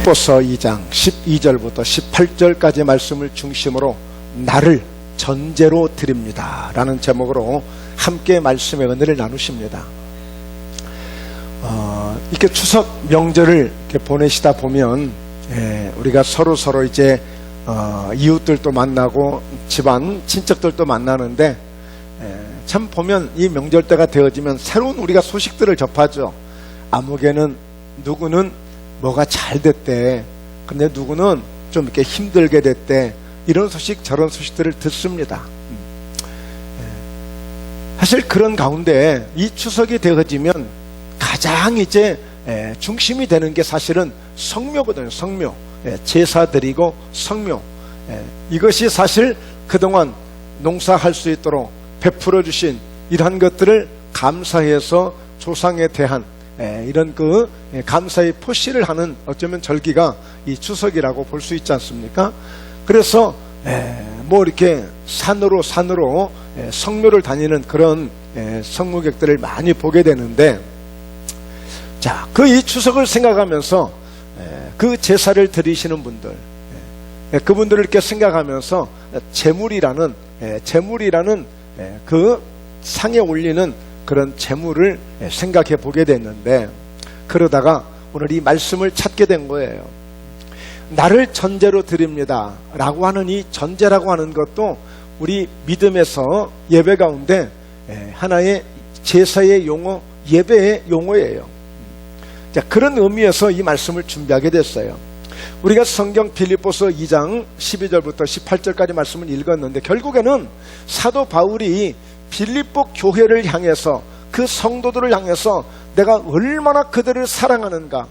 빌립보서 2장 12절부터 18절까지 말씀을 중심으로 나를 전제로 드립니다 라는 제목으로 함께 말씀의 은혜를 나누십니다. 이렇게 추석 명절을 이렇게 보내시다 보면 우리가 서로 이제 이웃들도 만나고 집안 친척들도 만나는데 참 보면 이 명절 때가 되어지면 새로운 우리가 소식들을 접하죠. 아무개는 누구는 뭐가 잘 됐대, 근데 누구는 좀 이렇게 힘들게 됐대, 이런 소식 저런 소식들을 듣습니다. 사실 그런 가운데 이 추석이 되어지면 가장 이제 중심이 되는 게 사실은 성묘거든요. 성묘, 제사 드리고 성묘. 이것이 사실 그동안 농사할 수 있도록 베풀어 주신 이러한 것들을 감사해서 조상에 대한 이런 그 감사의 표시를 하는 어쩌면 절기가 이 추석이라고 볼 수 있지 않습니까? 그래서 뭐 이렇게 산으로 성묘를 다니는 그런 성묘객들을 많이 보게 되는데, 자, 그 이 추석을 생각하면서 그 제사를 드리시는 분들, 그분들을 이렇게 생각하면서 제물이라는 그 상에 올리는 그런 제물을 생각해 보게 됐는데, 그러다가 오늘 이 말씀을 찾게 된 거예요. 나를 전제로 드립니다 라고 하는 이 전제라고 하는 것도 우리 믿음에서 예배 가운데 하나의 제사의 용어, 예배의 용어예요. 자, 그런 의미에서 이 말씀을 준비하게 됐어요. 우리가 성경 빌립보서 2장 12절부터 18절까지 말씀을 읽었는데, 결국에는 사도 바울이 빌립보 교회를 향해서, 그 성도들을 향해서 내가 얼마나 그들을 사랑하는가,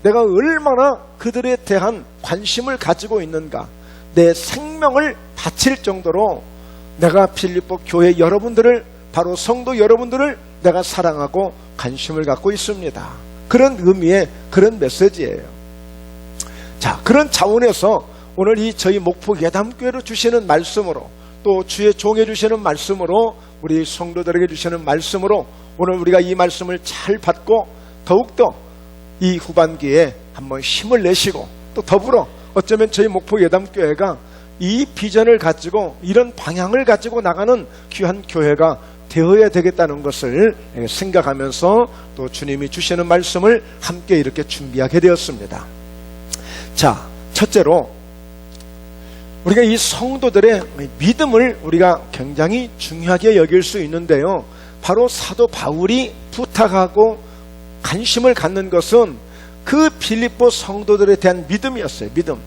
내가 얼마나 그들에 대한 관심을 가지고 있는가, 내 생명을 바칠 정도로 내가 빌립보 교회 여러분들을, 바로 성도 여러분들을 내가 사랑하고 관심을 갖고 있습니다. 그런 의미의 그런 메시지예요. 자, 그런 차원에서 오늘 이 저희 목포 예담교회로 주시는 말씀으로, 또 주의 종에 주시는 말씀으로, 우리 성도들에게 주시는 말씀으로 오늘 우리가 이 말씀을 잘 받고 더욱더 이 후반기에 한번 힘을 내시고, 또 더불어 어쩌면 저희 목포 예담교회가 이 비전을 가지고 이런 방향을 가지고 나가는 귀한 교회가 되어야 되겠다는 것을 생각하면서 또 주님이 주시는 말씀을 함께 이렇게 준비하게 되었습니다. 자, 첫째로 우리가 이 성도들의 믿음을 우리가 굉장히 중요하게 여길 수 있는데요, 바로 사도 바울이 부탁하고 관심을 갖는 것은 그 빌립보 성도들에 대한 믿음이었어요. 믿음.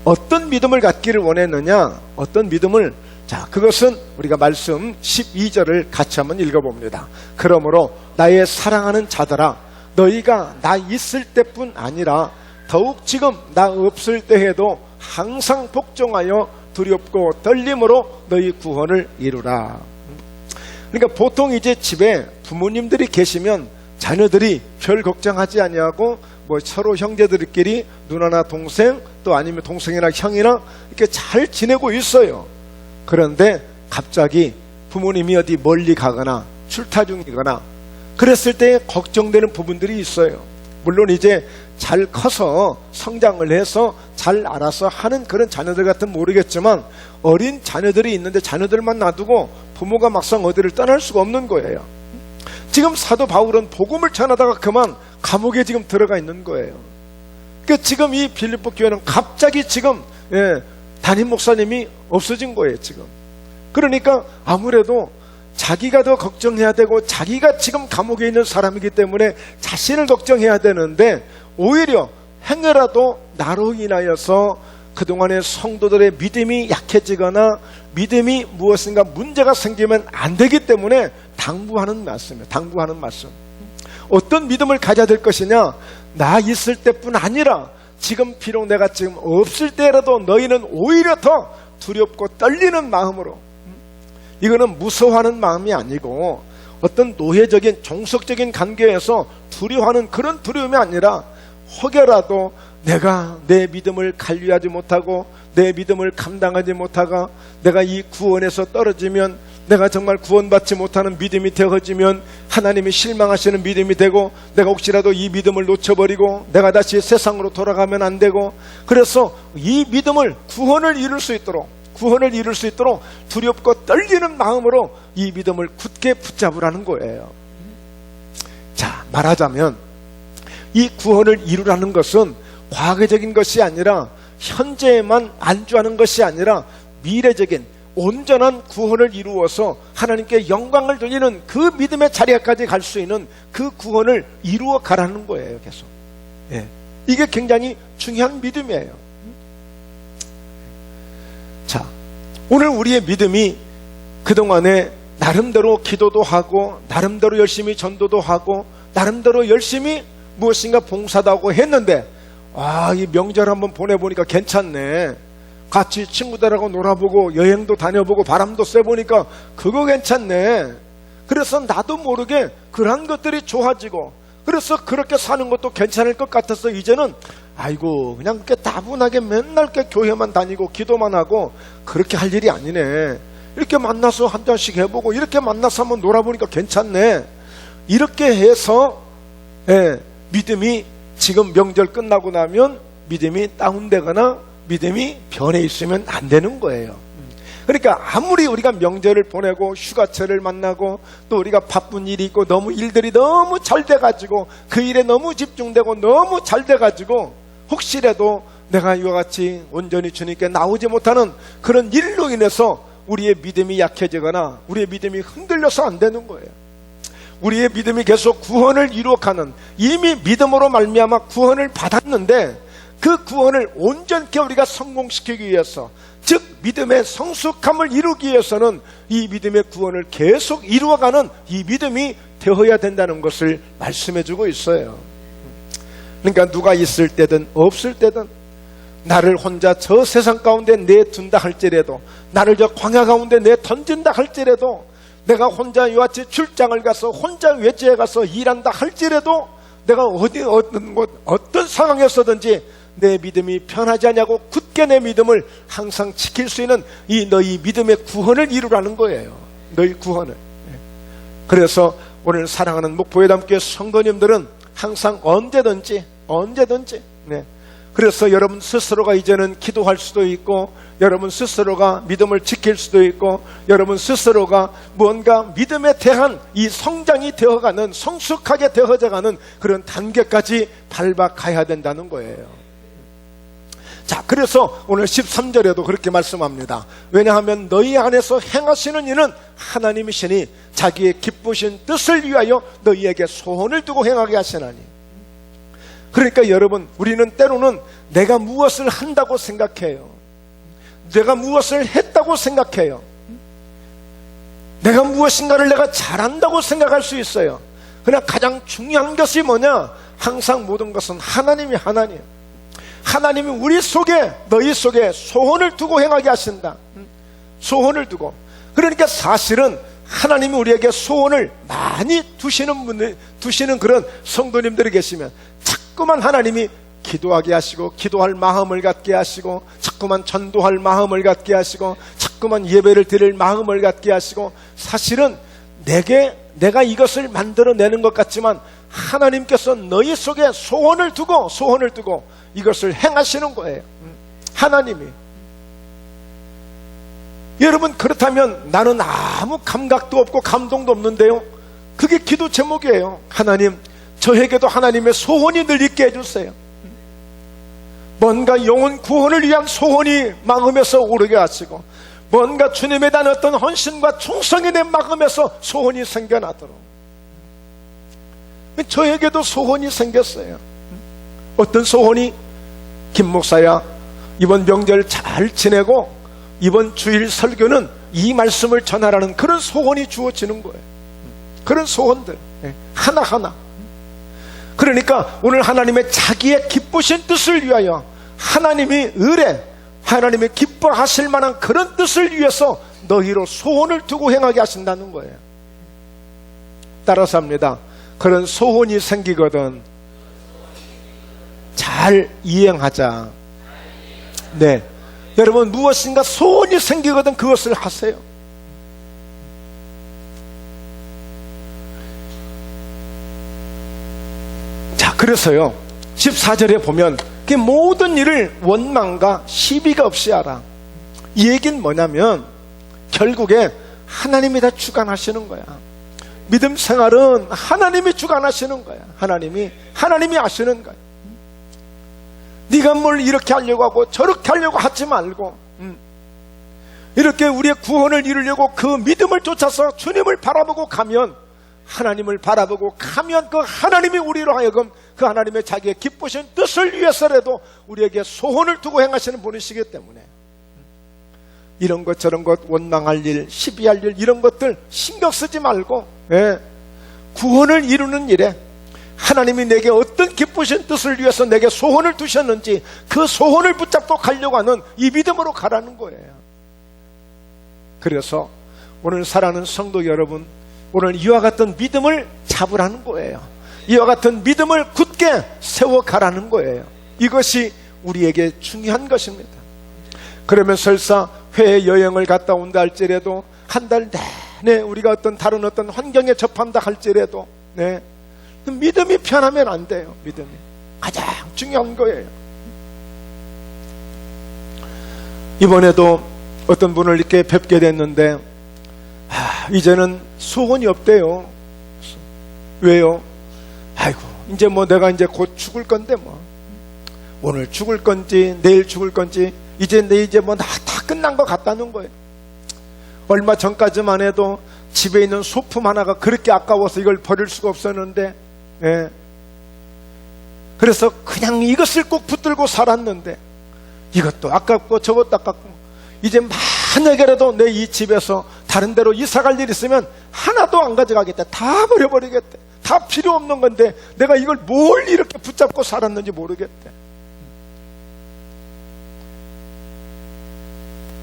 어떤 믿음을 갖기를 원했느냐, 어떤 믿음을, 자, 그것은 우리가 말씀 12절을 같이 한번 읽어봅니다. 그러므로 나의 사랑하는 자들아, 너희가 나 있을 때뿐 아니라 더욱 지금 나 없을 때에도 항상 복종하여 두렵고 떨림으로 너희 구원을 이루라. 그러니까 보통 이제 집에 부모님들이 계시면 자녀들이 별 걱정하지 아니하고 뭐 서로 형제들끼리 누나나 동생, 또 아니면 동생이나 형이나 이렇게 잘 지내고 있어요. 그런데 갑자기 부모님이 어디 멀리 가거나 출타 중이거나 그랬을 때 걱정되는 부분들이 있어요. 물론 이제 잘 커서 성장을 해서 잘 알아서 하는 그런 자녀들 같으면 모르겠지만, 어린 자녀들이 있는데 자녀들만 놔두고 부모가 막상 어디를 떠날 수가 없는 거예요. 지금 사도 바울은 복음을 전하다가 그만 감옥에 지금 들어가 있는 거예요. 그러니까 지금 이 빌립보 교회는 갑자기 지금 담임 목사님이 없어진 거예요, 지금. 그러니까 아무래도 자기가 더 걱정해야 되고, 자기가 지금 감옥에 있는 사람이기 때문에 자신을 걱정해야 되는데, 오히려 행여라도 나로 인하여서 그동안의 성도들의 믿음이 약해지거나 믿음이 무엇인가 문제가 생기면 안 되기 때문에 당부하는 말씀이에요. 당부하는 말씀. 어떤 믿음을 가져야 될 것이냐, 나 있을 때뿐 아니라 지금 비록 내가 지금 없을 때라도 너희는 오히려 더 두렵고 떨리는 마음으로, 이거는 무서워하는 마음이 아니고 어떤 노예적인 종속적인 관계에서 두려워하는 그런 두려움이 아니라, 혹여라도 내가 내 믿음을 관리하지 못하고 내 믿음을 감당하지 못하고 내가 이 구원에서 떨어지면 내가 정말 구원받지 못하는 믿음이 되어지면 하나님이 실망하시는 믿음이 되고, 내가 혹시라도 이 믿음을 놓쳐버리고 내가 다시 세상으로 돌아가면 안 되고, 그래서 이 믿음을 구원을 이룰 수 있도록 두렵고 떨리는 마음으로 이 믿음을 굳게 붙잡으라는 거예요. 자, 말하자면 이 구원을 이루라는 것은 과거적인 것이 아니라, 현재에만 안주하는 것이 아니라 미래적인 온전한 구원을 이루어서 하나님께 영광을 돌리는 그 믿음의 자리까지 갈 수 있는 그 구원을 이루어 가라는 거예요. 계속. 이게 굉장히 중요한 믿음이에요. 자, 오늘 우리의 믿음이 그동안에 나름대로 기도도 하고, 나름대로 열심히 전도도 하고, 나름대로 열심히 무엇인가 봉사도 하고 했는데, 이 명절 한번 보내보니까 괜찮네. 같이 친구들하고 놀아보고 여행도 다녀보고 바람도 쐬보니까 그거 괜찮네. 그래서 나도 모르게 그런 것들이 좋아지고, 그래서 그렇게 사는 것도 괜찮을 것 같아서 이제는 아이고 그냥 그렇게 따분하게 맨날 이렇게 교회만 다니고 기도만 하고 그렇게 할 일이 아니네. 이렇게 만나서 한 잔씩 해보고 이렇게 만나서 한번 놀아보니까 괜찮네. 이렇게 해서 믿음이 지금 명절 끝나고 나면 믿음이 다운되거나 믿음이 변해 있으면 안 되는 거예요. 그러니까 아무리 우리가 명절을 보내고 휴가철을 만나고 또 우리가 바쁜 일이 있고 너무 일들이 너무 잘 돼가지고 그 일에 너무 집중되고 너무 잘 돼가지고 혹시라도 내가 이와 같이 온전히 주님께 나오지 못하는 그런 일로 인해서 우리의 믿음이 약해지거나 우리의 믿음이 흔들려서 안 되는 거예요. 우리의 믿음이 계속 구원을 이루어가는, 이미 믿음으로 말미암아 구원을 받았는데 그 구원을 온전케 우리가 성공시키기 위해서, 즉 믿음의 성숙함을 이루기 위해서는 이 믿음의 구원을 계속 이루어가는 이 믿음이 되어야 된다는 것을 말씀해주고 있어요. 그러니까 누가 있을 때든 없을 때든 나를 혼자 저 세상 가운데 내둔다 할지라도, 나를 저 광야 가운데 내던진다 할지라도, 내가 혼자 이와 같이 출장을 가서 혼자 외지에 가서 일한다 할지라도, 내가 어떤 상황에서든지 내 믿음이 변하지 않냐고 굳게 내 믿음을 항상 지킬 수 있는 이 너희 믿음의 구원을 이루라는 거예요. 너희 구원을. 그래서 오늘 사랑하는 목포회담교회 성도님들은 항상 언제든지 그래서 여러분 스스로가 이제는 기도할 수도 있고, 여러분 스스로가 믿음을 지킬 수도 있고, 여러분 스스로가 무언가 믿음에 대한 이 성장이 되어가는, 성숙하게 되어져가는 그런 단계까지 밟아가야 된다는 거예요. 자, 그래서 오늘 13절에도 그렇게 말씀합니다. 왜냐하면 너희 안에서 행하시는 이는 하나님이시니 자기의 기쁘신 뜻을 위하여 너희에게 소원을 두고 행하게 하시나니. 그러니까 여러분, 우리는 때로는 내가 무엇을 한다고 생각해요. 내가 무엇을 했다고 생각해요. 내가 무엇인가를 내가 잘한다고 생각할 수 있어요. 그러나 가장 중요한 것이 뭐냐? 항상 모든 것은 하나님이 하나님이 우리 속에, 너희 속에 소원을 두고 행하게 하신다. 소원을 두고. 그러니까 사실은 하나님이 우리에게 소원을 많이 두시는 그런 성도님들이 계시면 자꾸만 하나님이 기도하게 하시고, 기도할 마음을 갖게 하시고, 자꾸만 전도할 마음을 갖게 하시고, 자꾸만 예배를 드릴 마음을 갖게 하시고, 사실은 내가 이것을 만들어내는 것 같지만 하나님께서 너희 속에 소원을 두고 이것을 행하시는 거예요. 하나님이. 여러분, 그렇다면 나는 아무 감각도 없고 감동도 없는데요, 그게 기도 제목이에요. 하나님, 저에게도 하나님의 소원이 늘 있게 해주세요. 뭔가 영혼 구원을 위한 소원이 마음에서 오르게 하시고, 뭔가 주님에 대한 어떤 헌신과 충성이 내 마음에서 소원이 생겨나도록. 저에게도 소원이 생겼어요. 어떤 소원이? 김 목사야, 이번 명절 잘 지내고 이번 주일 설교는 이 말씀을 전하라는 그런 소원이 주어지는 거예요. 그런 소원들 하나하나. 그러니까 오늘 하나님의 자기의 기쁘신 뜻을 위하여, 하나님이 하나님이 기뻐하실 만한 그런 뜻을 위해서 너희로 소원을 두고 행하게 하신다는 거예요. 따라서 합니다. 그런 소원이 생기거든 잘 이행하자. 네, 여러분, 무엇인가 소원이 생기거든 그것을 하세요. 그래서요 14절에 보면 그 모든 일을 원망과 시비가 없이 하라. 이 얘기는 뭐냐면 결국에 하나님이 다 주관하시는 거야. 믿음 생활은 하나님이 주관하시는 거야. 하나님이 아시는 거야. 네가 뭘 이렇게 하려고 하고 저렇게 하려고 하지 말고 이렇게 우리의 구원을 이루려고 그 믿음을 쫓아서 주님을 바라보고 가면, 하나님을 바라보고 가면 그 하나님이 우리로 하여금 그 하나님의 자기의 기쁘신 뜻을 위해서라도 우리에게 소원을 두고 행하시는 분이시기 때문에 이런 것 저런 것 원망할 일, 시비할 일 이런 것들 신경 쓰지 말고 구원을 이루는 일에 하나님이 내게 어떤 기쁘신 뜻을 위해서 내게 소원을 두셨는지 그 소원을 붙잡고 가려고 하는 이 믿음으로 가라는 거예요. 그래서 오늘 사랑하는 성도 여러분, 오늘 이와 같은 믿음을 잡으라는 거예요. 이와 같은 믿음을 굳게 세워가라는 거예요. 이것이 우리에게 중요한 것입니다. 그러면 설사 해외여행을 갔다 온다 할지라도 한 달 내내 우리가 다른 어떤 환경에 접한다 할지라도 믿음이 편하면 안 돼요. 믿음이 가장 중요한 거예요. 이번에도 어떤 분을 이렇게 뵙게 됐는데 이제는 소원이 없대요. 왜요? 아이고 이제 내가 이제 곧 죽을 건데 오늘 죽을 건지 내일 죽을 건지 이제 다 끝난 것 같다는 거예요. 얼마 전까지만 해도 집에 있는 소품 하나가 그렇게 아까워서 이걸 버릴 수가 없었는데 그래서 그냥 이것을 꼭 붙들고 살았는데 이것도 아깝고 저것도 아깝고 이제 만약에라도 내 이 집에서 다른 데로 이사갈 일 있으면 하나도 안 가져가겠다. 다 버려버리겠다. 다 필요 없는 건데 내가 이걸 뭘 이렇게 붙잡고 살았는지 모르겠대.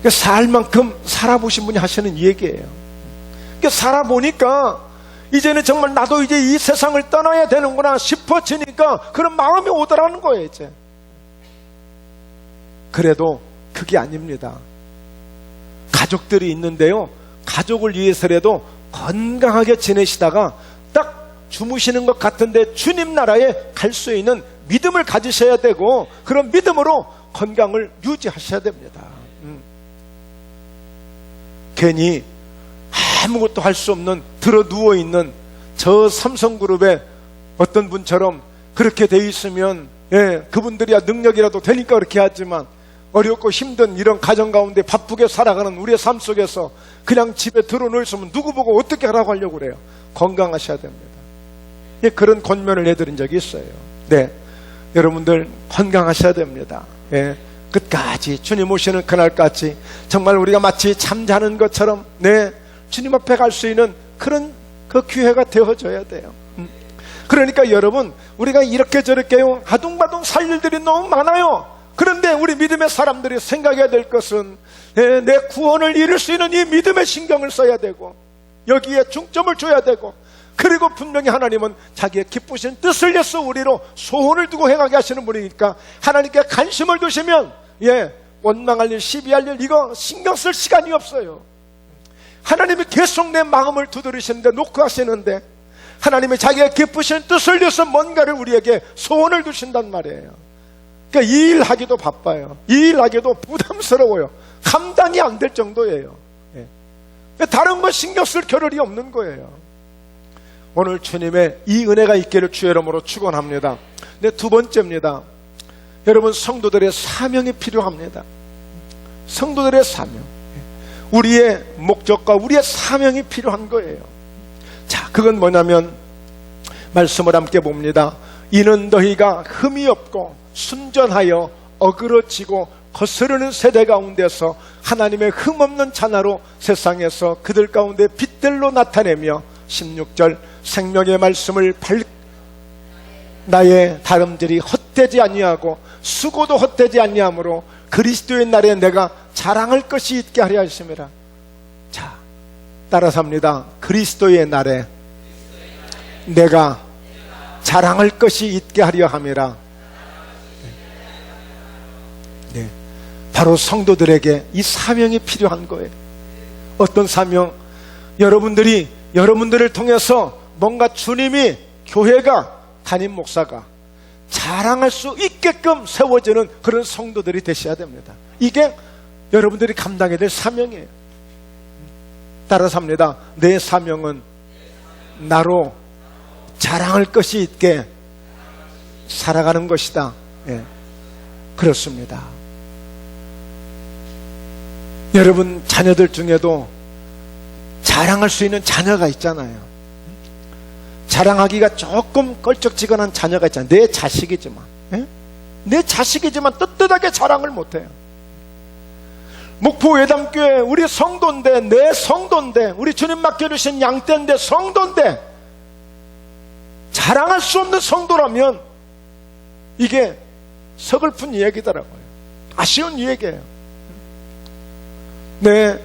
살 만큼 살아보신 분이 하시는 얘기예요. 살아보니까 이제는 정말 나도 이제 이 세상을 떠나야 되는구나 싶어지니까 그런 마음이 오더라는 거예요. 이제 그래도 그게 아닙니다. 가족들이 있는데요, 가족을 위해서라도 건강하게 지내시다가 딱 주무시는 것 같은데 주님 나라에 갈 수 있는 믿음을 가지셔야 되고 그런 믿음으로 건강을 유지하셔야 됩니다. 괜히 아무것도 할 수 없는 들어 누워있는 저 삼성그룹의 어떤 분처럼 그렇게 돼 있으면 그분들이야 능력이라도 되니까 그렇게 하지만 어렵고 힘든 이런 가정 가운데 바쁘게 살아가는 우리의 삶 속에서 그냥 집에 들어놓여 있으면 누구 보고 어떻게 하라고 하려고 그래요. 건강하셔야 됩니다. 그런 권면을 해드린 적이 있어요. 여러분들 건강하셔야 됩니다. 끝까지 주님 오시는 그날까지 정말 우리가 마치 잠자는 것처럼 주님 앞에 갈 수 있는 그런 그 기회가 되어져야 돼요. 그러니까 여러분, 우리가 이렇게 저렇게요 아둥바둥 살 일들이 너무 많아요. 그런데 우리 믿음의 사람들이 생각해야 될 것은 내 구원을 이룰 수 있는 이 믿음에 신경을 써야 되고 여기에 중점을 줘야 되고, 그리고 분명히 하나님은 자기의 기쁘신 뜻을 위해서 우리로 소원을 두고 행하게 하시는 분이니까 하나님께 관심을 두시면 원망할 일, 시비할 일 이거 신경 쓸 시간이 없어요. 하나님이 계속 내 마음을 두드리시는데 놓고 하시는데 하나님이 자기의 기쁘신 뜻을 위해서 뭔가를 우리에게 소원을 두신단 말이에요. 그러니까 이 일 하기도 바빠요. 이 일 하기도 부담스러워요. 감당이 안 될 정도예요. 다른 거 신경 쓸 겨를이 없는 거예요. 오늘 주님의 이 은혜가 있기를 주의 이름으로 축원합니다. 두 번째입니다. 여러분, 성도들의 사명이 필요합니다. 성도들의 사명, 우리의 목적과 우리의 사명이 필요한 거예요. 자, 그건 뭐냐면 말씀을 함께 봅니다. 이는 너희가 흠이 없고 순전하여 어그러지고 거스르는 세대 가운데서 하나님의 흠없는 자나로 세상에서 그들 가운데 빛들로 나타내며 16절 생명의 말씀을 나의 다름질이 헛되지 아니하고 수고도 헛되지 아니하므로 그리스도의 날에 내가 자랑할 것이 있게 하려 하심이라. 자, 따라서 합니다. 그리스도의 날에 내가 자랑할 것이 있게 하려 함이라. 바로 성도들에게 이 사명이 필요한 거예요. 어떤 사명? 여러분들을 통해서 뭔가 주님이, 교회가, 담임 목사가 자랑할 수 있게끔 세워지는 그런 성도들이 되셔야 됩니다. 이게 여러분들이 감당해야 될 사명이에요. 따라서 합니다. 내 사명은 나로 자랑할 것이 있게 살아가는 것이다. 예, 그렇습니다. 여러분 자녀들 중에도 자랑할 수 있는 자녀가 있잖아요. 자랑하기가 조금 껄쩍지근한 자녀가 있잖아요. 내 자식이지만, 예? 내 자식이지만 떳떳하게 자랑을 못해요. 목포 외담교회 우리 성도인데, 내 성도인데, 우리 주님 맡겨주신 양떼인데, 성도인데 자랑할 수 없는 성도라면 이게 서글픈 이야기더라고요. 아쉬운 이야기예요. 네,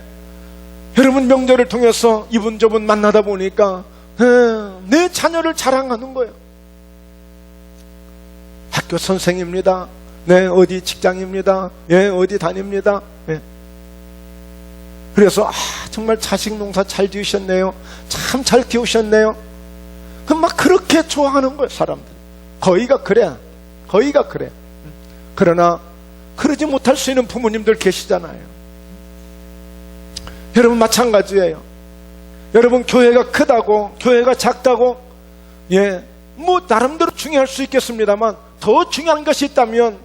여러분 명절을 통해서 이분 저분 만나다 보니까 내 자녀를 자랑하는 거예요. 학교 선생입니다. 네, 어디 직장입니다. 예, 어디 다닙니다. 예. 그래서 정말 자식 농사 잘 지으셨네요. 참 잘 키우셨네요. 막 그렇게 좋아하는 거예요, 사람들. 거의가 그래. 거의가 그래. 그러나 그러지 못할 수 있는 부모님들 계시잖아요. 여러분 마찬가지예요. 여러분 교회가 크다고, 교회가 작다고, 예, 뭐 나름대로 중요할 수 있겠습니다만 더 중요한 것이 있다면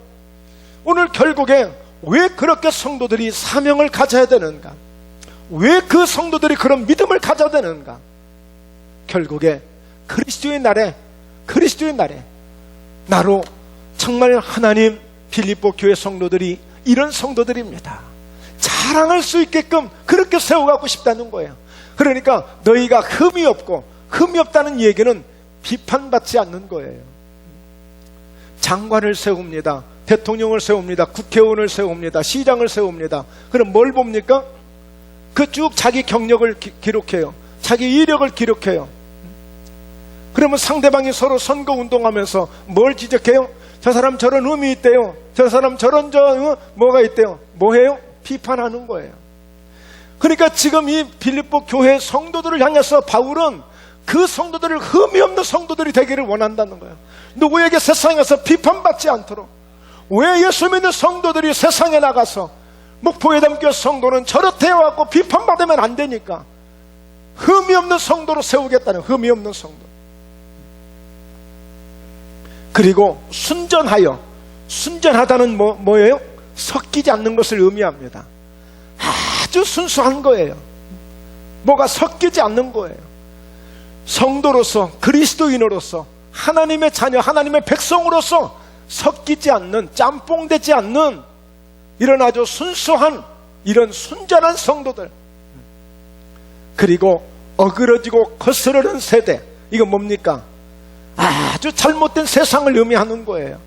오늘 결국에 왜 그렇게 성도들이 사명을 가져야 되는가? 왜 그 성도들이 그런 믿음을 가져야 되는가? 결국에 그리스도의 날에 나로 정말 하나님 빌립보 교회 성도들이 이런 성도들입니다. 자랑할 수 있게끔 그렇게 세워가고 싶다는 거예요. 그러니까 너희가 흠이 없다는 얘기는 비판받지 않는 거예요. 장관을 세웁니다. 대통령을 세웁니다. 국회의원을 세웁니다. 시장을 세웁니다. 그럼 뭘 봅니까? 그 쭉 자기 경력을 기록해요. 자기 이력을 기록해요. 그러면 상대방이 서로 선거운동하면서 뭘 지적해요? 저 사람 저런 흠이 있대요. 저 사람 저런 뭐가 있대요. 뭐해요? 비판하는 거예요. 그러니까 지금 이 빌립보 교회 성도들을 향해서 바울은 그 성도들을 흠이 없는 성도들이 되기를 원한다는 거예요. 누구에게 세상에서 비판받지 않도록. 왜 예수 믿는 성도들이 세상에 나가서 목포회담교회 성도는 저렇대요 하고 비판받으면 안 되니까 흠이 없는 성도로 세우겠다는, 흠이 없는 성도. 그리고 순전하다는 뭐예요? 섞이지 않는 것을 의미합니다. 아주 순수한 거예요. 뭐가 섞이지 않는 거예요. 성도로서, 그리스도인으로서, 하나님의 자녀, 하나님의 백성으로서 섞이지 않는, 짬뽕되지 않는 이런 아주 순수한, 이런 순전한 성도들. 그리고 어그러지고 거스르는 세대, 이건 뭡니까? 아주 잘못된 세상을 의미하는 거예요.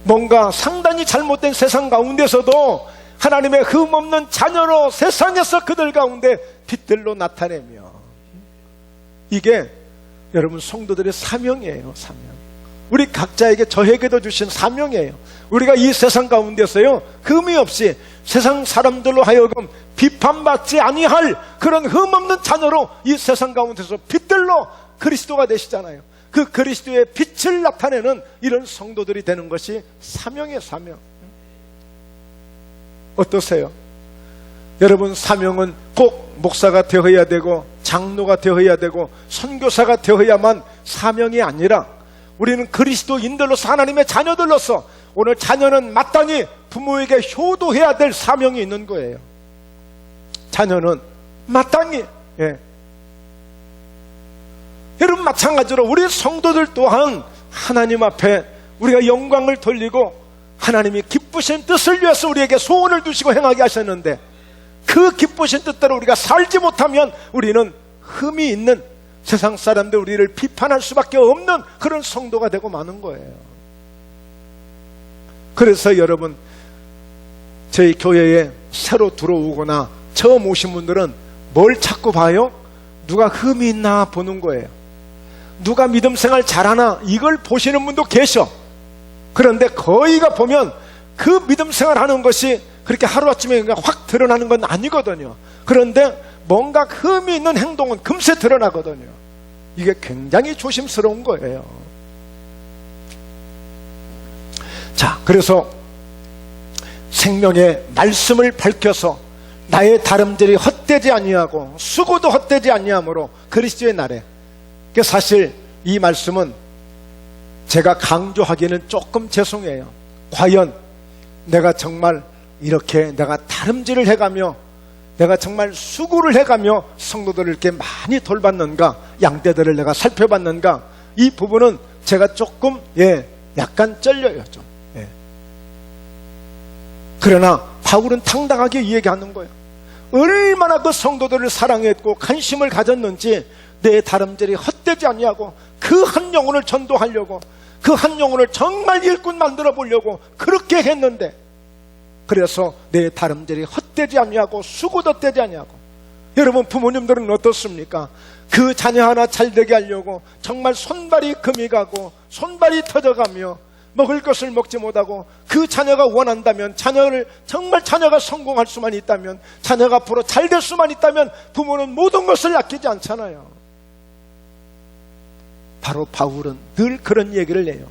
뭔가 상당히 잘못된 세상 가운데서도 하나님의 흠없는 자녀로 세상에서 그들 가운데 빛들로 나타내며, 이게 여러분 성도들의 사명이에요. 사명. 우리 각자에게 저에게도 주신 사명이에요. 우리가 이 세상 가운데서요, 흠이 없이 세상 사람들로 하여금 비판받지 아니할 그런 흠없는 자녀로 이 세상 가운데서 빛들로 그리스도가 되시잖아요. 그 그리스도의 빛을 나타내는 이런 성도들이 되는 것이 사명이에요. 사명. 어떠세요? 여러분 사명은 꼭 목사가 되어야 되고 장로가 되어야 되고 선교사가 되어야만 사명이 아니라 우리는 그리스도인들로서, 하나님의 자녀들로서 오늘 자녀는 마땅히 부모에게 효도해야 될 사명이 있는 거예요. 자녀는 마땅히, 예. 여러분 마찬가지로 우리 성도들 또한 하나님 앞에 우리가 영광을 돌리고 하나님이 기쁘신 뜻을 위해서 우리에게 소원을 두시고 행하게 하셨는데 그 기쁘신 뜻대로 우리가 살지 못하면 우리는 흠이 있는, 세상 사람들 우리를 비판할 수밖에 없는 그런 성도가 되고 마는 거예요. 그래서 여러분, 저희 교회에 새로 들어오거나 처음 오신 분들은 뭘 찾고 봐요? 누가 흠이 있나 보는 거예요. 누가 믿음 생활 잘하나 이걸 보시는 분도 계셔. 그런데 거의가 보면 그 믿음 생활하는 것이 그렇게 하루아침에 확 드러나는 건 아니거든요. 그런데 뭔가 흠이 있는 행동은 금세 드러나거든요. 이게 굉장히 조심스러운 거예요. 자, 그래서 생명의 말씀을 밝혀서 나의 다름질이 헛되지 아니하고 수고도 헛되지 아니하므로 그리스도의 날에. 사실 이 말씀은 제가 강조하기는 조금 죄송해요. 과연 내가 정말 이렇게 내가 다름질을 해가며 내가 정말 수고를 해가며 성도들을 이렇게 많이 돌봤는가, 양떼들을 내가 살펴봤는가, 이 부분은 제가 조금 약간 쩔려요 좀. 그러나 바울은 당당하게 얘기하는 거예요. 얼마나 그 성도들을 사랑했고 관심을 가졌는지 내 다름질이 헛되지 아니하고 그 한 영혼을 전도하려고, 그 한 영혼을 정말 일꾼 만들어 보려고 그렇게 했는데, 그래서 내 다름질이 헛되지 아니하고 수고도 헛되지 아니하고. 여러분 부모님들은 어떻습니까? 그 자녀 하나 잘되게 하려고 정말 손발이 금이 가고 손발이 터져가며 먹을 것을 먹지 못하고, 그 자녀가 원한다면, 정말 자녀가 성공할 수만 있다면, 자녀가 앞으로 잘 될 수만 있다면 부모는 모든 것을 아끼지 않잖아요. 바로 바울은 늘 그런 얘기를 해요.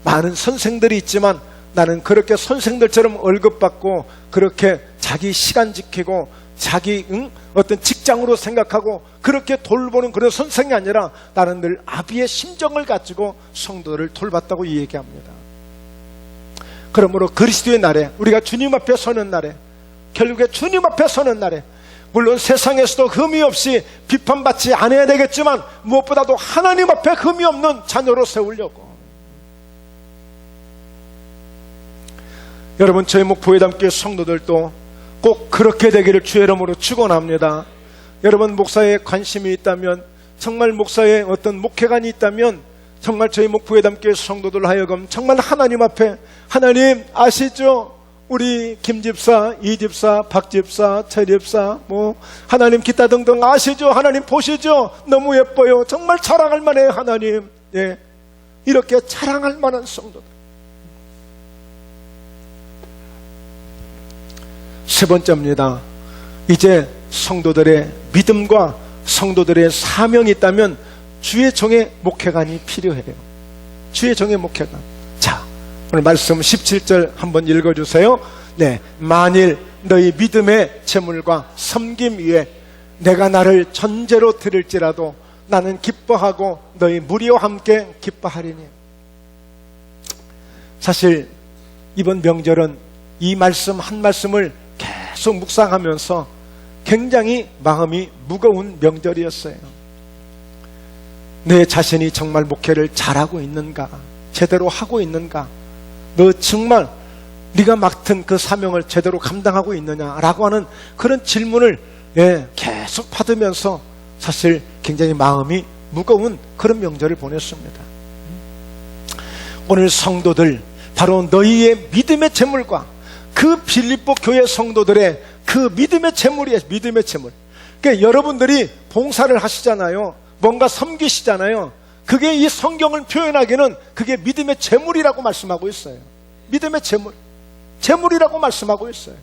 많은 선생들이 있지만 나는 그렇게 선생들처럼 월급 받고 그렇게 자기 시간 지키고 자기 어떤 직장으로 생각하고 그렇게 돌보는 그런 선생이 아니라 나는 늘 아비의 심정을 가지고 성도를 돌봤다고 얘기합니다. 그러므로 그리스도의 날에, 우리가 주님 앞에 서는 날에, 결국에 주님 앞에 서는 날에, 물론 세상에서도 흠이 없이 비판받지 않아야 되겠지만 무엇보다도 하나님 앞에 흠이 없는 자녀로 세우려고. 여러분, 저희 목포회담교회 성도들도 꼭 그렇게 되기를 주의 이름으로 축원합니다. 여러분, 목사에 관심이 있다면, 정말 목사에 어떤 목회관이 있다면 정말 저희 목포회담교회 성도들 하여금 정말 하나님 앞에, 하나님 아시죠? 우리 김집사, 이집사, 박집사, 최집사, 하나님 기타 등등 아시죠? 하나님 보시죠? 너무 예뻐요. 정말 자랑할 만해요, 하나님. 이렇게 자랑할 만한 성도들. 세 번째입니다. 이제 성도들의 믿음과 성도들의 사명이 있다면 주의 종의 목회관이 필요해요. 주의 종의 목회관. 자, 오늘 말씀 17절 한번 읽어주세요. 만일 너희 믿음의 재물과 섬김 위에 내가 나를 전제로 드릴지라도 나는 기뻐하고 너희 무리와 함께 기뻐하리니. 사실 이번 명절은 이 말씀 한 말씀을 계속 묵상하면서 굉장히 마음이 무거운 명절이었어요. 내 자신이 정말 목회를 잘하고 있는가? 제대로 하고 있는가? 너 정말 네가 맡은 그 사명을 제대로 감당하고 있느냐라고 하는 그런 질문을 계속 받으면서 사실 굉장히 마음이 무거운 그런 명절을 보냈습니다. 오늘 성도들, 바로 너희의 믿음의 재물과 그 빌립보 교회 성도들의 그 믿음의 재물이에요. 믿음의 재물. 그러니까 여러분들이 봉사를 하시잖아요. 뭔가 섬기시잖아요. 그게 이 성경을 표현하기는 그게 믿음의 재물이라고 말씀하고 있어요. 믿음의 재물. 재물이라고 말씀하고 있어요.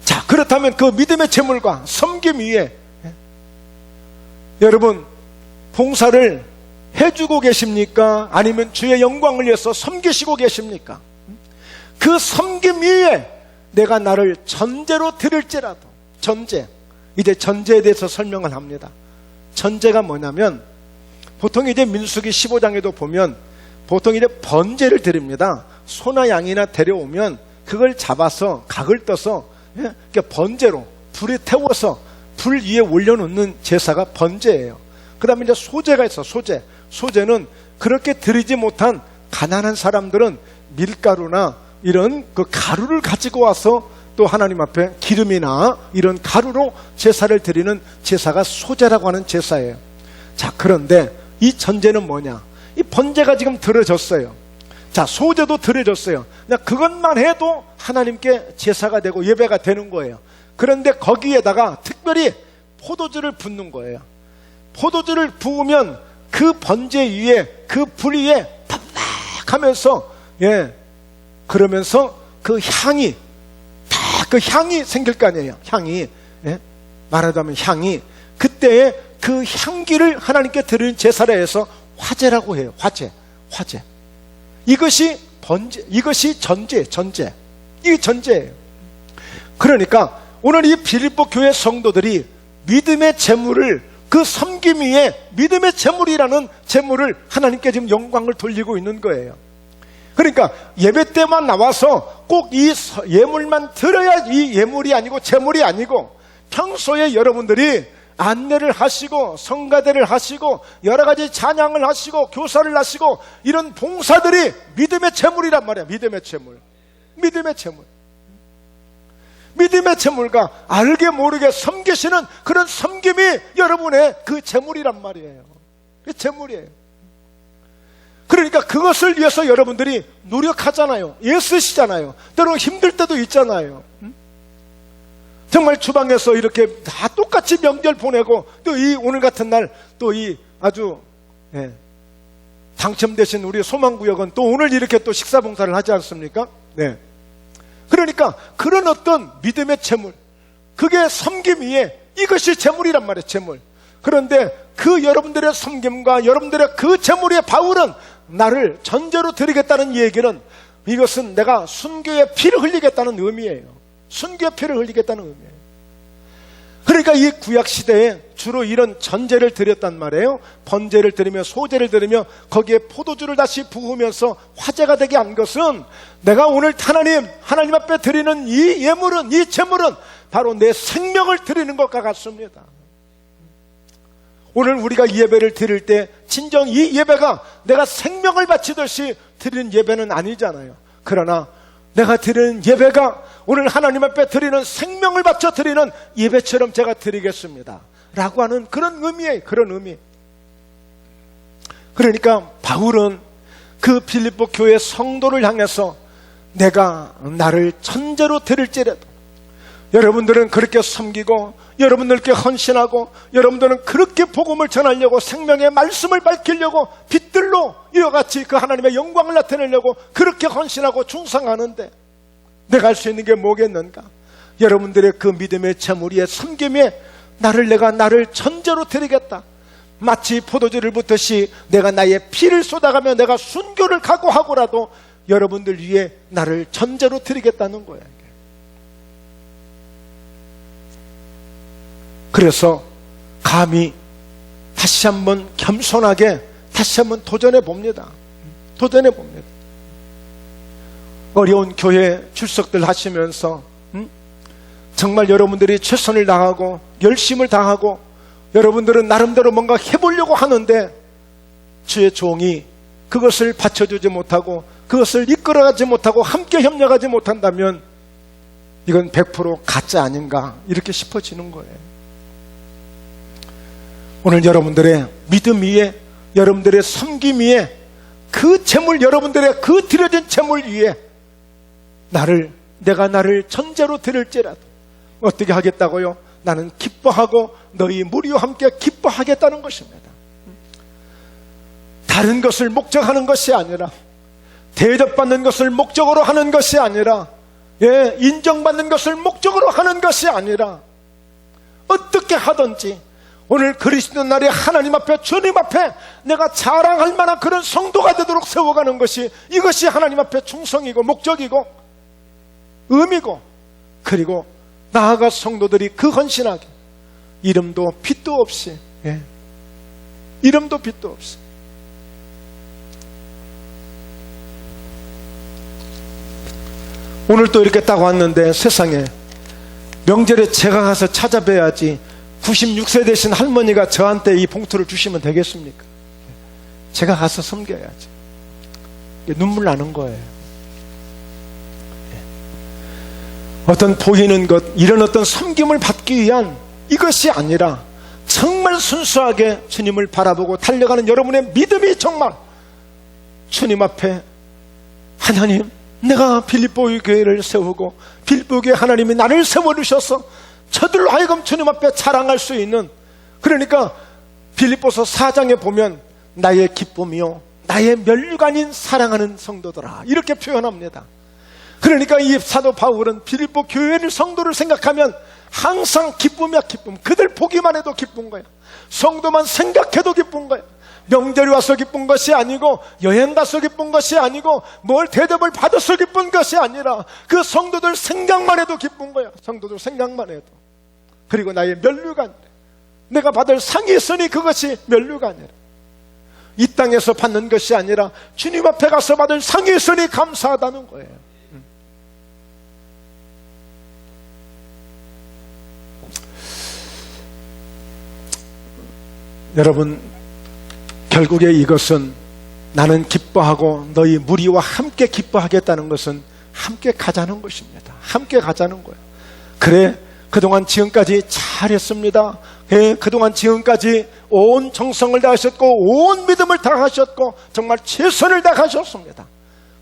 자, 그렇다면 그 믿음의 재물과 섬김 위에 여러분 봉사를 해주고 계십니까? 아니면 주의 영광을 위해서 섬기시고 계십니까? 그 섬김 위에 내가 나를 전제로 드릴지라도. 전제. 이제 전제에 대해서 설명을 합니다. 전제가 뭐냐면 보통 이제 민수기 15장에도 보면 보통 이제 번제를 드립니다. 소나 양이나 데려오면 그걸 잡아서 각을 떠서 그러니까 번제로 불에 태워서 불 위에 올려놓는 제사가 번제예요. 그 다음에 이제 소제가 있어. 소제는 그렇게 드리지 못한 가난한 사람들은 밀가루나 이런 그 가루를 가지고 와서 또 하나님 앞에 기름이나 이런 가루로 제사를 드리는 제사가 소제라고 하는 제사예요. 자, 그런데 이 전제는 뭐냐? 이 번제가 지금 드려졌어요. 자, 소제도 드려졌어요. 그냥 그것만 해도 하나님께 제사가 되고 예배가 되는 거예요. 그런데 거기에다가 특별히 포도주를 붓는 거예요. 포도주를 부으면 그 번제 위에, 그 불 위에 팍팍 하면서 그러면서 그 향이 그 향이 생길 거 아니에요. 향이 말하자면 향이 그때에 그 향기를 하나님께 드리는 제사를 해서 화제라고 해요. 화제. 이것이 번제, 이것이 전제. 이게 전제예요. 그러니까 오늘 이 빌립보 교회 성도들이 믿음의 재물을, 그 섬김 위에 믿음의 재물이라는 재물을 하나님께 지금 영광을 돌리고 있는 거예요. 그러니까 예배 때만 나와서 꼭 이 예물만 드려야 이 예물이 아니고 재물이 아니고, 평소에 여러분들이 안내를 하시고 성가대를 하시고 여러 가지 찬양을 하시고 교사를 하시고 이런 봉사들이 믿음의 재물이란 말이야. 믿음의 재물과 알게 모르게 섬기시는 그런 섬김이 여러분의 그 재물이란 말이에요. 그 재물이에요. 그러니까 그것을 위해서 여러분들이 노력하잖아요. 애쓰시잖아요. 때로는 힘들 때도 있잖아요. 정말 주방에서 이렇게 다 똑같이 명절 보내고, 또 이 오늘 같은 날 또 이 아주 당첨되신 우리 소망구역은 또 오늘 이렇게 또 식사 봉사를 하지 않습니까? 네. 그러니까 그런 어떤 믿음의 재물, 그게 섬김 위에 이것이 재물이란 말이에요. 재물. 그런데 그 여러분들의 섬김과 여러분들의 그 재물의 바울은 나를 전제로 드리겠다는 얘기는, 이것은 내가 순교의 피를 흘리겠다는 의미예요. 순교의 피를 흘리겠다는 의미예요. 그러니까 이 구약시대에 주로 이런 전제를 드렸단 말이에요. 번제를 드리며 소제를 드리며 거기에 포도주를 다시 부으면서 화제가 되게 한 것은, 내가 오늘 하나님 앞에 드리는 이 예물은, 이 제물은 바로 내 생명을 드리는 것과 같습니다. 오늘 우리가 예배를 드릴 때 진정 이 예배가 내가 생명을 바치듯이 드리는 예배는 아니잖아요. 그러나 내가 드리는 예배가 오늘 하나님 앞에 드리는 생명을 바쳐 드리는 예배처럼 제가 드리겠습니다 라고 하는 그런 의미예요. 그런 의미. 그러니까 바울은 그 빌립보 교회 성도를 향해서 내가 나를 천재로 드릴지라도, 여러분들은 그렇게 섬기고 여러분들께 헌신하고 여러분들은 그렇게 복음을 전하려고 생명의 말씀을 밝히려고 빛들로 이와 같이 그 하나님의 영광을 나타내려고 그렇게 헌신하고 충성하는데, 내가 할 수 있는 게 뭐겠는가? 여러분들의 그 믿음의 재물의 섬김에 내가 나를 천재로 드리겠다. 마치 포도주를 붓듯이 내가 나의 피를 쏟아가며 내가 순교를 각오하고라도 여러분들 위해 나를 천재로 드리겠다는 거야. 그래서 감히 다시 한번 겸손하게 다시 한번 도전해 봅니다. 어려운 교회 출석들 하시면서 정말 여러분들이 최선을 다하고 열심을 다하고 여러분들은 나름대로 뭔가 해보려고 하는데, 주의 종이 그것을 받쳐주지 못하고 그것을 이끌어가지 못하고 함께 협력하지 못한다면 이건 100% 가짜 아닌가 이렇게 싶어지는 거예요. 오늘 여러분들의 믿음 위에, 여러분들의 섬김 위에, 그 재물, 여러분들의 그 드려진 재물 위에 내가 나를 천재로 드릴지라도 어떻게 하겠다고요? 나는 기뻐하고 너희 무리와 함께 기뻐하겠다는 것입니다. 다른 것을 목적하는 것이 아니라, 대접받는 것을 목적으로 하는 것이 아니라, 인정받는 것을 목적으로 하는 것이 아니라, 어떻게 하든지 오늘 그리스도 날에 하나님 앞에, 주님 앞에 내가 자랑할 만한 그런 성도가 되도록 세워가는 것이, 이것이 하나님 앞에 충성이고 목적이고 의미고, 그리고 나아가 성도들이 그 헌신하게 이름도 빛도 없이, 이름도 빛도 없이. 오늘 또 이렇게 딱 왔는데 세상에 명절에 제가 가서 찾아뵈야지 96세 되신 할머니가 저한테 이 봉투를 주시면 되겠습니까? 제가 가서 섬겨야지. 눈물 나는 거예요. 어떤 보이는 것, 이런 어떤 섬김을 받기 위한 이것이 아니라 정말 순수하게 주님을 바라보고 달려가는 여러분의 믿음이 정말 주님 앞에, 하나님, 내가 빌립보 교회를 세우고 빌립보 교회 하나님이 나를 세워주셔서 저들로 하여금 주님 앞에 자랑할 수 있는, 그러니까 빌립보서 4장에 보면 나의 기쁨이요 나의 멸류관인 사랑하는 성도들아 이렇게 표현합니다. 그러니까 이 사도 바울은 빌립보 교회를, 성도를 생각하면 항상 기쁨이야. 기쁨. 그들 보기만 해도 기쁜 거야. 성도만 생각해도 기쁜 거야. 명절이 와서 기쁜 것이 아니고 여행 가서 기쁜 것이 아니고 뭘 대접을 받아서 기쁜 것이 아니라 그 성도들 생각만 해도 기쁜 거야. 성도들 생각만 해도. 그리고 나의 면류가 아니라, 내가 받을 상이 있으니 그것이 면류가 아니라, 이 땅에서 받는 것이 아니라 주님 앞에 가서 받을 상이 있으니 감사하다는 거예요. 여러분, 결국에 이것은 나는 기뻐하고 너희 무리와 함께 기뻐하겠다는 것은 함께 가자는 것입니다. 함께 가자는 거예요. 그래, 그동안 지금까지 잘했습니다. 예, 그동안 지금까지 온 정성을 다하셨고 온 믿음을 다하셨고 정말 최선을 다하셨습니다.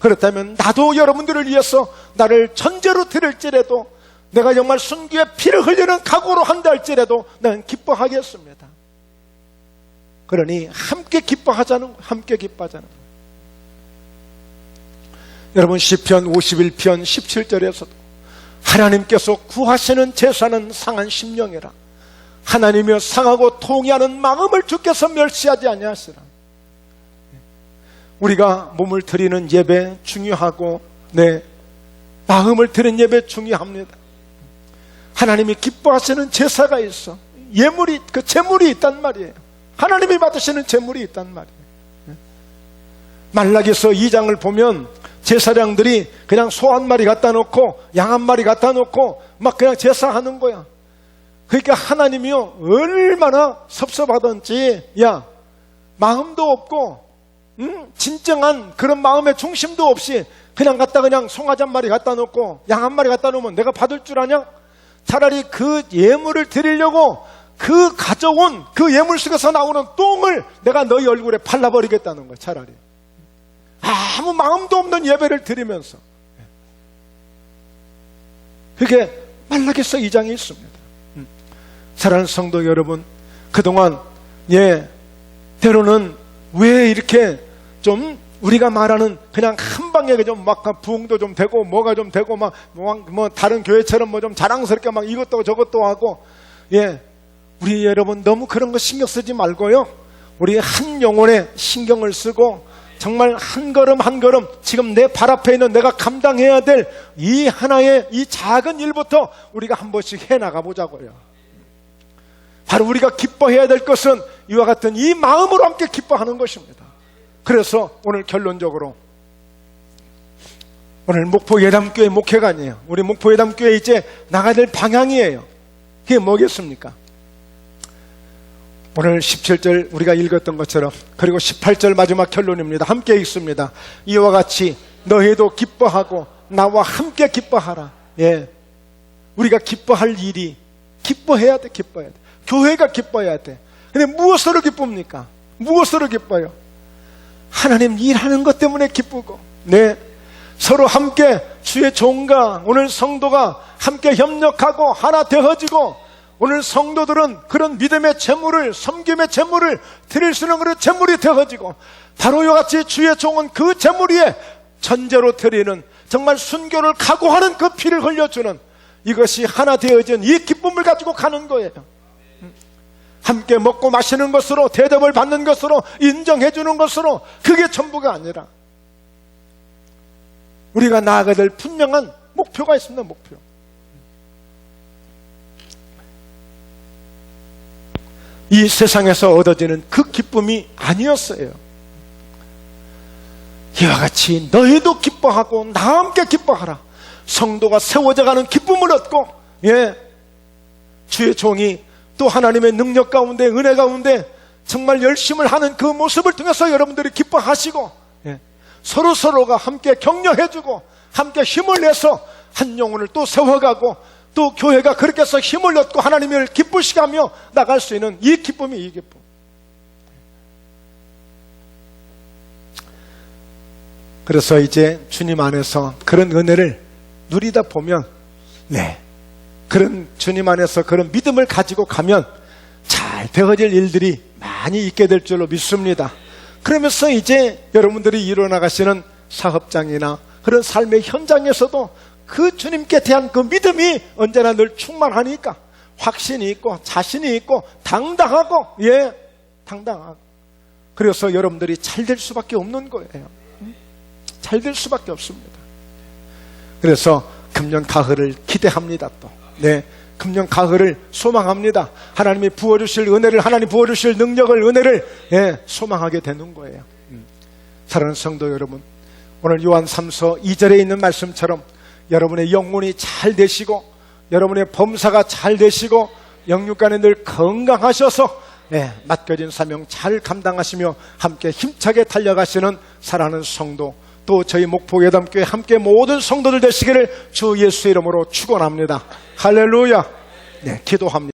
그렇다면 나도 여러분들을 위해서 나를 전제로 드릴지라도, 내가 정말 순교의 피를 흘리는 각오로 한다 할지라도 나는 기뻐하겠습니다. 그러니 함께 기뻐하자는 거예요. 함께 기뻐하자는 거예요. 여러분, 시편 51편 17절에서도 하나님께서 구하시는 제사는 상한 심령이라, 하나님이여 상하고 통회하는 마음을 주께서 멸시하지 아니하시라. 우리가 몸을 드리는 예배 중요하고, 마음을 드리는 예배 중요합니다. 하나님이 기뻐하시는 제사가 있어. 예물이, 그 제물이 있단 말이에요. 하나님이 받으시는 제물이 있단 말이에요. 말라기서 2장을 보면 제사장들이 그냥 소 한 마리 갖다 놓고 양 한 마리 갖다 놓고 막 그냥 제사하는 거야. 그러니까 하나님이요, 얼마나 섭섭하던지, 야, 마음도 없고, 진정한 그런 마음의 중심도 없이 그냥 갖다 그냥 송아지 한 마리 갖다 놓고 양 한 마리 갖다 놓으면 내가 받을 줄 아냐? 차라리 그 예물을 드리려고 그 가져온 그 예물 속에서 나오는 똥을 내가 너희 얼굴에 발라버리겠다는 거야. 차라리 아무 마음도 없는 예배를 드리면서. 그게 말라기서 2장에 있습니다. 사랑하는 성도 여러분, 그동안 때로는 왜 이렇게 좀 우리가 말하는 그냥 한 방에 좀 막 부흥도 좀 되고 뭐가 좀 되고 막 뭐 다른 교회처럼 뭐 좀 자랑스럽게 막 이것도 저것도 하고, 우리 여러분 너무 그런 거 신경 쓰지 말고요, 우리 한 영혼에 신경을 쓰고 정말 한 걸음 한 걸음 지금 내 발 앞에 있는 내가 감당해야 될 이 하나의 이 작은 일부터 우리가 한 번씩 해나가 보자고요. 바로 우리가 기뻐해야 될 것은 이와 같은 이 마음으로 함께 기뻐하는 것입니다. 그래서 오늘 결론적으로, 오늘 목포예담교회 목회가 아니에요. 우리 목포예담교회 이제 나가야 될 방향이에요. 그게 뭐겠습니까? 오늘 17절 우리가 읽었던 것처럼, 그리고 18절 마지막 결론입니다. 함께 읽습니다. 이와 같이 너희도 기뻐하고 나와 함께 기뻐하라. 우리가 기뻐할 일이, 기뻐해야 돼. 기뻐해야 돼. 교회가 기뻐해야 돼. 근데 무엇으로 기쁩니까? 무엇으로 기뻐요? 하나님 일하는 것 때문에 기쁘고, 서로 함께 주의 종과 오늘 성도가 함께 협력하고 하나 되어지고, 오늘 성도들은 그런 믿음의 재물을, 섬김의 재물을 드릴 수 있는 그런 재물이 되어지고, 바로 이와 같이 주의 종은 그 재물 위에 전제로 드리는, 정말 순교를 각오하는 그 피를 흘려주는, 이것이 하나 되어진 이 기쁨을 가지고 가는 거예요. 함께 먹고 마시는 것으로, 대접을 받는 것으로, 인정해 주는 것으로, 그게 전부가 아니라 우리가 나아가야 될 분명한 목표가 있습니다. 목표. 이 세상에서 얻어지는 그 기쁨이 아니었어요. 이와 같이 너희도 기뻐하고 나와 함께 기뻐하라. 성도가 세워져가는 기쁨을 얻고, 주의 종이 또 하나님의 능력 가운데, 은혜 가운데 정말 열심을 하는 그 모습을 통해서 여러분들이 기뻐하시고, 서로가 함께 격려해주고 함께 힘을 내서 한 영혼을 또 세워가고, 또 교회가 그렇게 해서 힘을 얻고 하나님을 기쁘시게 하며 나갈 수 있는 이 기쁨이, 이 기쁨. 그래서 이제 주님 안에서 그런 은혜를 누리다 보면, 그런 주님 안에서 그런 믿음을 가지고 가면 잘 되어질 일들이 많이 있게 될 줄로 믿습니다. 그러면서 이제 여러분들이 이뤄나가시는 사업장이나 그런 삶의 현장에서도 그 주님께 대한 그 믿음이 언제나 늘 충만하니까 확신이 있고 자신이 있고 당당하고, 당당하고. 그래서 여러분들이 잘 될 수밖에 없는 거예요. 잘 될 수밖에 없습니다. 그래서 금년 가을을 기대합니다. 또 네, 금년 가을을 소망합니다. 하나님이 부어주실 은혜를, 하나님 부어주실 능력을, 은혜를 소망하게 되는 거예요. 사랑하는 성도 여러분, 오늘 요한 3서 2절에 있는 말씀처럼 여러분의 영혼이 잘 되시고 여러분의 범사가 잘 되시고 영육간에 늘 건강하셔서 맡겨진 사명 잘 감당하시며 함께 힘차게 달려가시는 사랑하는 성도, 또 저희 목포예담교회 함께 모든 성도들 되시기를 주 예수의 이름으로 축원합니다. 할렐루야. 네, 기도합니다.